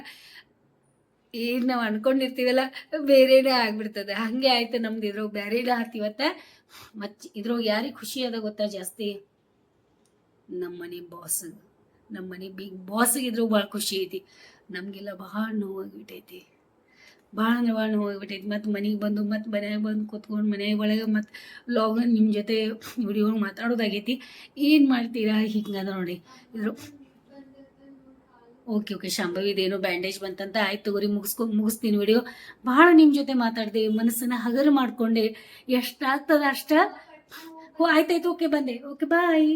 ಏನು ನಾವು ಅನ್ಕೊಂಡಿರ್ತೀವಲ್ಲ ಬೇರೆನೇ ಆಗ್ಬಿಡ್ತದೆ. ಹಾಗೆ ಆಯ್ತು ನಮ್ದು. ಇದ್ರಾಗ ಬೇರೆನೇ ಆಯ್ತಿವತ್ತ. ಮತ್ತು ಇದ್ರಾಗ ಯಾರಿಗೆ ಖುಷಿ ಅದ ಗೊತ್ತಾ ಜಾಸ್ತಿ? ನಮ್ಮ ಮನೆ ಬಿಗ್ ಬಾಸ್ಗೆ ಇದ್ರಾಗ ಭಾಳ ಖುಷಿ ಐತಿ. ನಮಗೆಲ್ಲ ಭಾಳ ನೋವಾಗಿಬಿಟ್ಟೈತಿ. ಮತ್ತು ಮನೆಗೆ ಬಂದು ಮತ್ತು ಮನ್ಯಾಗ ಬಂದು ಕೂತ್ಕೊಂಡು ಮನೆಯ ಒಳಗೆ ಮತ್ತು ವ್ಲಾಗ್ ನಿಮ್ಮ ಜೊತೆ ವಿಡಿಯೋ ಮಾತಾಡೋದಾಗೈತಿ. ಏನು ಮಾಡ್ತೀರಾ? ಹಿಂಗದ ನೋಡಿ ಇದ್ರು. ಓಕೆ ಶಾಂಭವಿದೇನೋ ಬ್ಯಾಂಡೇಜ್ ಬಂತಂತ ಆಯ್ತು ತಗೋರಿ, ಮುಗಿಸ್ತೀನಿ ವಿಡಿಯೋ. ಭಾಳ ನಿಮ್ಮ ಜೊತೆ ಮಾತಾಡಿದೆ, ಮನಸ್ಸನ್ನು ಹಗರು ಮಾಡಿಕೊಂಡೆ. ಎಷ್ಟಾಗ್ತದ ಅಷ್ಟ. ಆಯ್ತಾಯ್ತು, ಓಕೆ ಬಂದೆ. ಓಕೆ ಬಾಯ್.